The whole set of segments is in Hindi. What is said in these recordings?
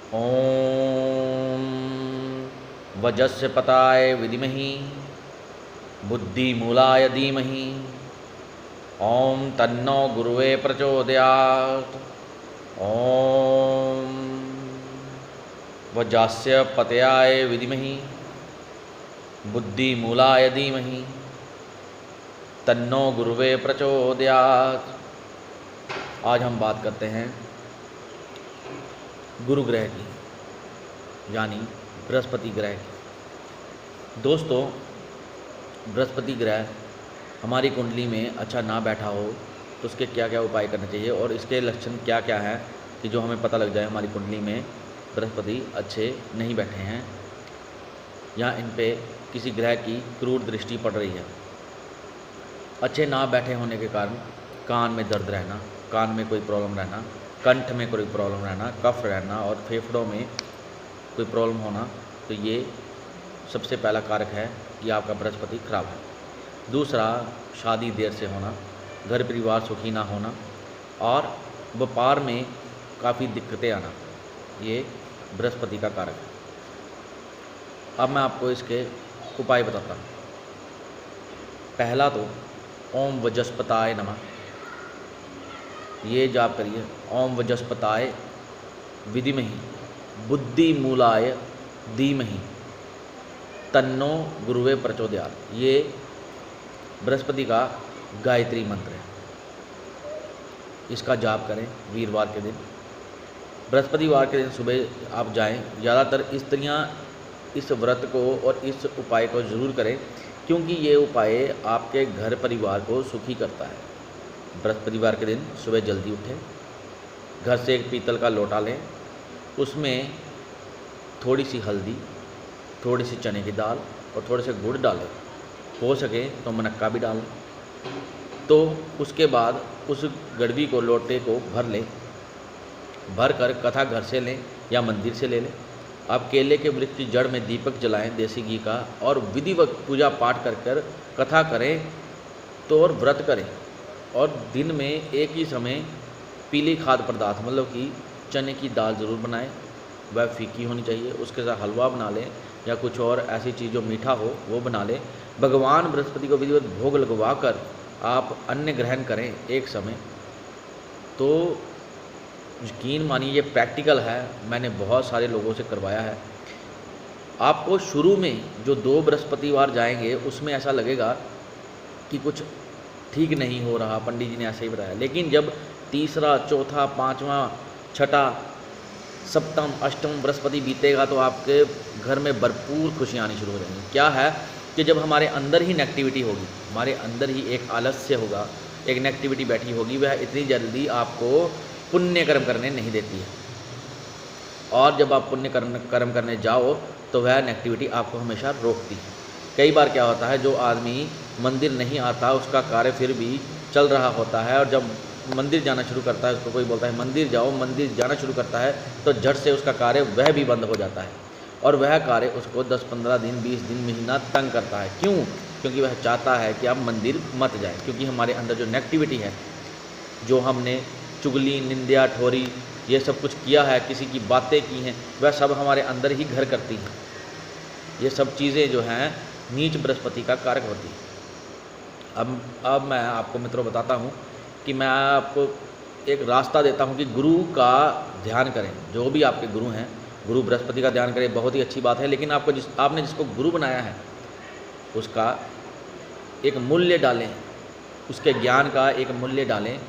ओम वजस्य पताय विद्महि बुद्धिमूलाय धीमहि ओम तन्नो गुरुवे प्रचोदयात्। ओम वज्रस्य पतयाय विद्महि बुद्धिमूलाय धीमहि तन्नो गुरुवे प्रचोदयात्। आज हम बात करते हैं गुरु ग्रह की, यानी बृहस्पति ग्रह की। दोस्तों, बृहस्पति ग्रह हमारी कुंडली में अच्छा ना बैठा हो तो उसके क्या क्या उपाय करने चाहिए और इसके लक्षण क्या क्या हैं कि जो हमें पता लग जाए हमारी कुंडली में बृहस्पति अच्छे नहीं बैठे हैं या इन पे किसी ग्रह की क्रूर दृष्टि पड़ रही है। अच्छे ना बैठे होने के कारण कान में दर्द रहना, कान में कोई प्रॉब्लम रहना, कंठ में कोई प्रॉब्लम रहना, कफ रहना और फेफड़ों में कोई प्रॉब्लम होना, तो ये सबसे पहला कारक है कि आपका बृहस्पति खराब है। दूसरा, शादी देर से होना, घर परिवार सुखी ना होना और व्यापार में काफ़ी दिक्कतें आना, ये बृहस्पति का कारक है। अब मैं आपको इसके उपाय बताता हूँ। पहला तो ओम वज्रस्पताय नमः, ये जाप करिए। ओम वज्रस्पताय विद्महि बुद्धिमूलाय धीमहि तन्नो गुरुवे प्रचोदयात्। ये बृहस्पति का गायत्री मंत्र है, इसका जाप करें वीरवार के दिन। बृहस्पतिवार के दिन सुबह आप जाएं। ज़्यादातर स्त्रियां इस व्रत को और इस उपाय को ज़रूर करें, क्योंकि ये उपाय आपके घर परिवार को सुखी करता है। बृहस्पतिवार के दिन सुबह जल्दी उठें, घर से एक पीतल का लोटा लें, उसमें थोड़ी सी हल्दी, थोड़ी सी चने की दाल और थोड़े से गुड़ डालें। हो सके तो मुनक्का भी डालें। तो उसके बाद उस गड़वी को, लोटे को भर लें। भर कर कथा घर से लें या मंदिर से ले लें। आप केले के वृक्ष की जड़ में दीपक जलाएं देसी घी का और विधिवत पूजा पाठ कर कर कथा करें तो और व्रत करें। और दिन में एक ही समय पीली खाद्य पदार्थ मतलब कि चने की दाल ज़रूर बनाएं, वह फीकी होनी चाहिए। उसके साथ हलवा बना लें या कुछ और ऐसी चीज़ जो मीठा हो वो बना लें। भगवान बृहस्पति को विधिवत भोग लगवा कर आप अन्न ग्रहण करें एक समय। तो यकीन मानिए ये प्रैक्टिकल है, मैंने बहुत सारे लोगों से करवाया है। आपको शुरू में जो 2 बृहस्पतिवार जाएंगे उसमें ऐसा लगेगा कि कुछ ठीक नहीं हो रहा, पंडित जी ने ऐसे ही बताया। लेकिन जब तीसरा, चौथा, पाँचवा, छठा, सप्तम, अष्टम बृहस्पति बीतेगा तो आपके घर में भरपूर खुशियाँ आनी शुरू हो जाएंगी। क्या है कि जब हमारे अंदर ही नेगेटिविटी होगी, हमारे अंदर ही एक आलस्य होगा, एक नेगेटिविटी बैठी होगी, वह इतनी जल्दी आपको पुण्य कर्म करने नहीं देती है। और जब आप पुण्य कर्म करने जाओ तो वह नेगेटिविटी आपको हमेशा रोकती है। कई बार क्या होता है, जो आदमी मंदिर नहीं आता उसका कार्य फिर भी चल रहा होता है, और जब मंदिर जाना शुरू करता है, उसको कोई बोलता है मंदिर जाओ, मंदिर जाना शुरू करता है तो झट से उसका कार्य वह भी बंद हो जाता है और वह कार्य उसको 10-15 दिन, 20 दिन, महीना तंग करता है। क्यों? क्योंकि वह चाहता है कि आप मंदिर मत जाएं, क्योंकि हमारे अंदर जो नेगेटिविटी है, जो हमने चुगली, निंदा, ठोरी, ये सब कुछ किया है, किसी की बातें की हैं, वह सब हमारे अंदर ही घर करती हैं। ये सब चीज़ें जो हैं नीच बृहस्पति का कारक होती है। अब मैं आपको मित्रों बताता हूँ कि मैं आपको एक रास्ता देता हूँ कि गुरु का ध्यान करें। जो भी आपके गुरु हैं, गुरु बृहस्पति का ध्यान करें, बहुत ही अच्छी बात है। लेकिन आपने जिसको गुरु बनाया है उसका एक मूल्य डालें, उसके ज्ञान का एक मूल्य डालें।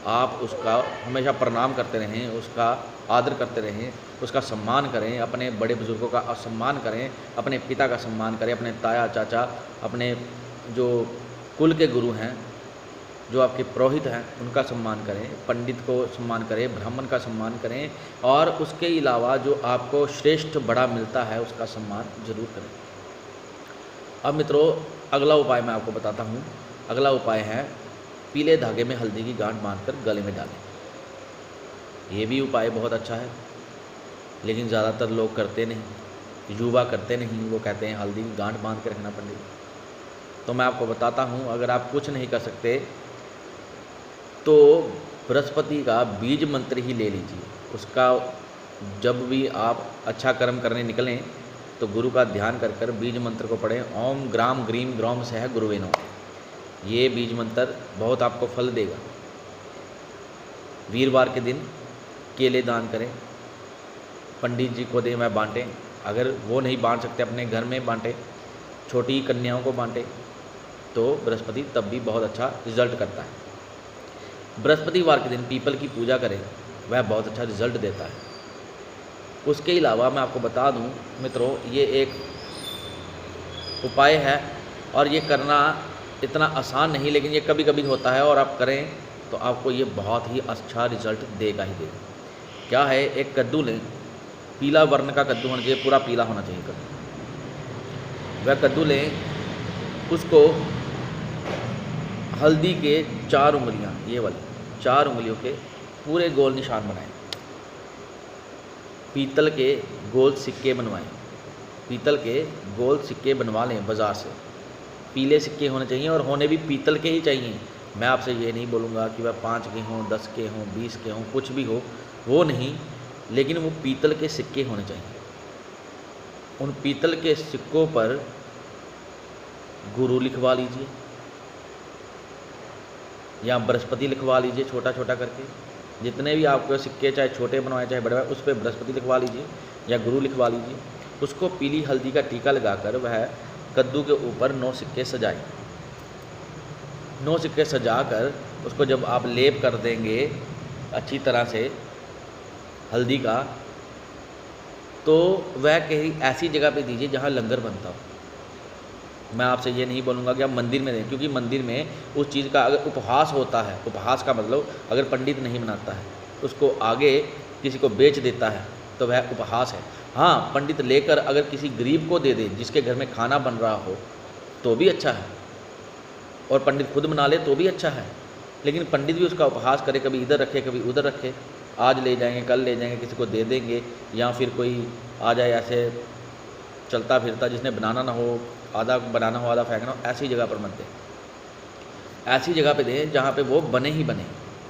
आप उसका हमेशा प्रणाम करते रहें, उसका आदर करते रहें, उसका सम्मान करें, अपने बड़े बुजुर्गों का सम्मान करें, अपने पिता का सम्मान करें, अपने ताया चाचा, अपने जो कुल के गुरु हैं, जो आपके पुरोहित हैं, उनका सम्मान करें, पंडित को सम्मान करें, ब्राह्मण का सम्मान करें, और उसके अलावा जो आपको श्रेष्ठ बड़ा मिलता है उसका सम्मान जरूर करें। अब मित्रों, अगला उपाय मैं आपको बताता हूँ। अगला उपाय है पीले धागे में हल्दी की गांठ बांधकर गले में डालें। ये भी उपाय बहुत अच्छा है, लेकिन ज़्यादातर लोग करते नहीं, युवा करते नहीं। वो कहते हैं हल्दी की गांठ बांध के रखना पंडित। तो मैं आपको बताता हूँ, अगर आप कुछ नहीं कर सकते तो बृहस्पति का बीज मंत्र ही ले लीजिए। उसका जब भी आप अच्छा कर्म करने निकलें तो गुरु का ध्यान कर कर बीज मंत्र को पढ़ें। ओम ग्राम ग्रीम ग्राम सह गुरुवे नमः। ये बीज मंत्र बहुत आपको फल देगा। वीरवार के दिन केले दान करें, पंडित जी को दें व बांटें। अगर वो नहीं बांट सकते अपने घर में बांटें, छोटी कन्याओं को बांटें, तो बृहस्पति तब भी बहुत अच्छा रिजल्ट करता है। बृहस्पतिवार के दिन पीपल की पूजा करें, वह बहुत अच्छा रिजल्ट देता है। उसके अलावा मैं आपको बता दूं मित्रों, ये एक उपाय है और ये करना इतना आसान नहीं, लेकिन ये कभी कभी होता है और आप करें तो आपको ये बहुत ही अच्छा रिजल्ट देगा ही देगा। क्या है, एक कद्दू लें, पीला वर्ण का कद्दू होना चाहिए, पूरा पीला होना चाहिए कद्दू। वह कद्दू लें, उसको हल्दी के 4 उंगलियां, ये वाली 4 उंगलियों के पूरे गोल निशान बनाएं। पीतल के गोल सिक्के बनवाएं, पीतल के गोल सिक्के बनवा लें बाज़ार से। पीले सिक्के होने चाहिए और होने भी पीतल के ही चाहिए। मैं आपसे ये नहीं बोलूँगा कि वह 5 के हों, 10 के हों, 20 के हों, कुछ भी हो, वो नहीं, लेकिन वो पीतल के सिक्के होने चाहिए। उन पीतल के सिक्कों पर गुरु लिखवा लीजिए या बृहस्पति लिखवा लीजिए, छोटा छोटा करके। जितने भी आपके सिक्के चाहे छोटे बनवाए चाहे बड़े बनवाए, उस पर बृहस्पति लिखवा लीजिए या गुरु लिखवा लीजिए। उसको पीली हल्दी का टीका लगाकर वह कद्दू के ऊपर 9 सिक्के सजाएं। 9 सिक्के सजाकर उसको जब आप लेप कर देंगे अच्छी तरह से हल्दी का, तो वह कहीं ऐसी जगह पे दीजिए जहाँ लंगर बनता हो। मैं आपसे ये नहीं बोलूँगा कि आप मंदिर में दें, क्योंकि मंदिर में उस चीज़ का अगर उपहास होता है, उपहास का मतलब अगर पंडित नहीं बनाता है, उसको आगे किसी को बेच देता है तो वह उपहास है। हाँ, पंडित लेकर अगर किसी गरीब को दे दे जिसके घर में खाना बन रहा हो तो भी अच्छा है, और पंडित खुद बना ले तो भी अच्छा है। लेकिन पंडित भी उसका उपहास करे, कभी इधर रखे कभी उधर रखे, आज ले जाएंगे कल ले जाएंगे, किसी को दे देंगे, या फिर कोई आ जाए ऐसे चलता फिरता जिसने बनाना ना हो, आधा बनाना हो आधा फेंकना हो, ऐसी जगह पर मत दें। ऐसी जगह पे दें जहाँ पे वो बने ही बने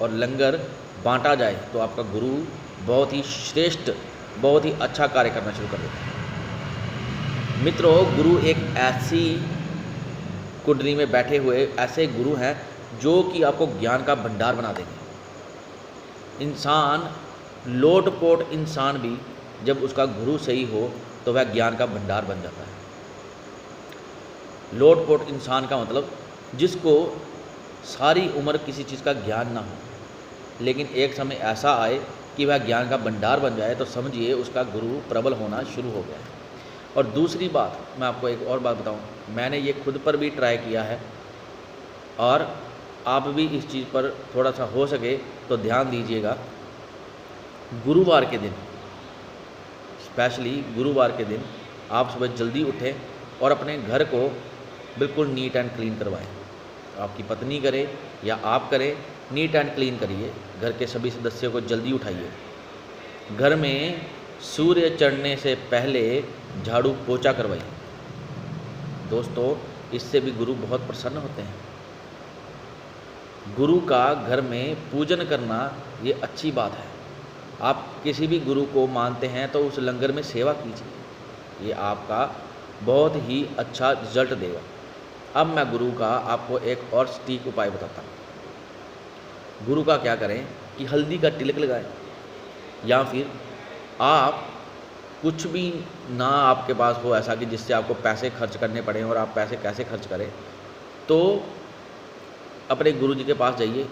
और लंगर बांटा जाए, तो आपका गुरु बहुत ही श्रेष्ठ, बहुत ही अच्छा कार्य करना शुरू कर देता है। मित्रों, गुरु एक ऐसी कुंडली में बैठे हुए ऐसे गुरु हैं जो कि आपको ज्ञान का भंडार बना देंगे। इंसान, लोटपोट इंसान भी जब उसका गुरु सही हो तो वह ज्ञान का भंडार बन जाता है। लोटपोट इंसान का मतलब जिसको सारी उम्र किसी चीज़ का ज्ञान ना हो, लेकिन एक समय ऐसा आए कि वह ज्ञान का भंडार बन जाए, तो समझिए उसका गुरु प्रबल होना शुरू हो गया है। और दूसरी बात, मैं आपको एक और बात बताऊं, मैंने ये खुद पर भी ट्राई किया है, और आप भी इस चीज़ पर थोड़ा सा हो सके तो ध्यान दीजिएगा। गुरुवार के दिन, स्पेशली गुरुवार के दिन आप सुबह जल्दी उठें और अपने घर को बिल्कुल नीट एंड क्लीन करवाएं। आपकी पत्नी करे या आप करें, नीट एंड क्लीन करिए। घर के सभी सदस्यों को जल्दी उठाइए। घर में सूर्य चढ़ने से पहले झाड़ू पोछा करवाइए। दोस्तों, इससे भी गुरु बहुत प्रसन्न होते हैं। गुरु का घर में पूजन करना ये अच्छी बात है। आप किसी भी गुरु को मानते हैं तो उस लंगर में सेवा कीजिए, ये आपका बहुत ही अच्छा रिजल्ट देगा। अब मैं गुरु का आपको एक और सटीक उपाय बताता हूँ। गुरु का क्या करें कि हल्दी का तिलक लगाएं, या फिर आप कुछ भी ना आपके पास हो ऐसा कि जिससे आपको पैसे खर्च करने पड़े और आप पैसे कैसे खर्च करें, तो अपने गुरु जी के पास जाइए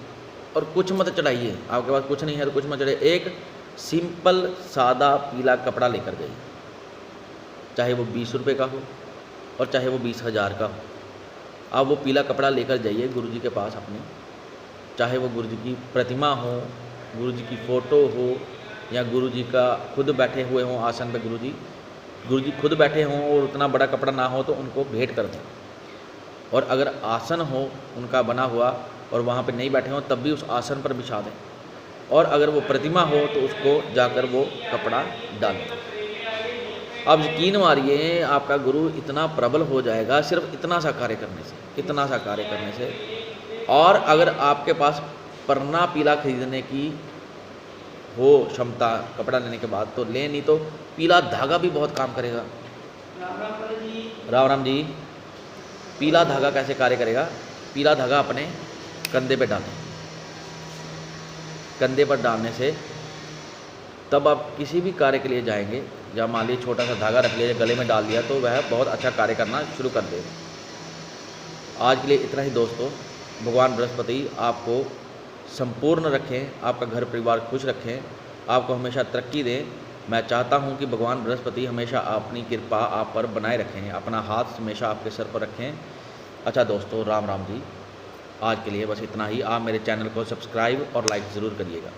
और कुछ मत चढ़ाइए। आपके पास कुछ नहीं है तो कुछ मत चढ़ाइए। एक सिंपल सादा पीला कपड़ा लेकर जाइए, चाहे वो 20 रुपये का हो और चाहे वो 20,000 का हो। आप वो पीला कपड़ा लेकर जाइए गुरु जी के पास अपने, चाहे वो गुरु जी की प्रतिमा हो, गुरु जी की फ़ोटो हो, या गुरु जी का खुद बैठे हुए हों आसन पे, गुरु जी खुद बैठे हों और उतना बड़ा कपड़ा ना हो तो उनको भेंट कर दें। और अगर आसन हो उनका बना हुआ और वहाँ पे नहीं बैठे हों तब भी उस आसन पर बिछा दें। और अगर वो प्रतिमा हो तो उसको जाकर वो कपड़ा डालें। अब यकीन मारिए आपका गुरु इतना प्रबल हो जाएगा सिर्फ इतना सा कार्य करने से, इतना सा कार्य करने से। और अगर आपके पास परना पीला खरीदने की हो क्षमता कपड़ा लेने के बाद तो लें, नहीं तो पीला धागा भी बहुत काम करेगा। राम राम जी। पीला धागा कैसे कार्य करेगा? पीला धागा अपने कंधे पे डालें, कंधे पर डालने से तब आप किसी भी कार्य के लिए जाएंगे, जब मान लीजिए छोटा सा धागा रख लिया, गले में डाल दिया, तो वह बहुत अच्छा कार्य करना शुरू कर देगा। आज के लिए इतना ही दोस्तों। भगवान बृहस्पति आपको संपूर्ण रखें, आपका घर परिवार खुश रखें, आपको हमेशा तरक्की दें। मैं चाहता हूं कि भगवान बृहस्पति हमेशा अपनी कृपा आप पर बनाए रखें, अपना हाथ हमेशा आपके सर पर रखें। अच्छा दोस्तों, राम राम जी। आज के लिए बस इतना ही। आप मेरे चैनल को सब्सक्राइब और लाइक ज़रूर करिएगा।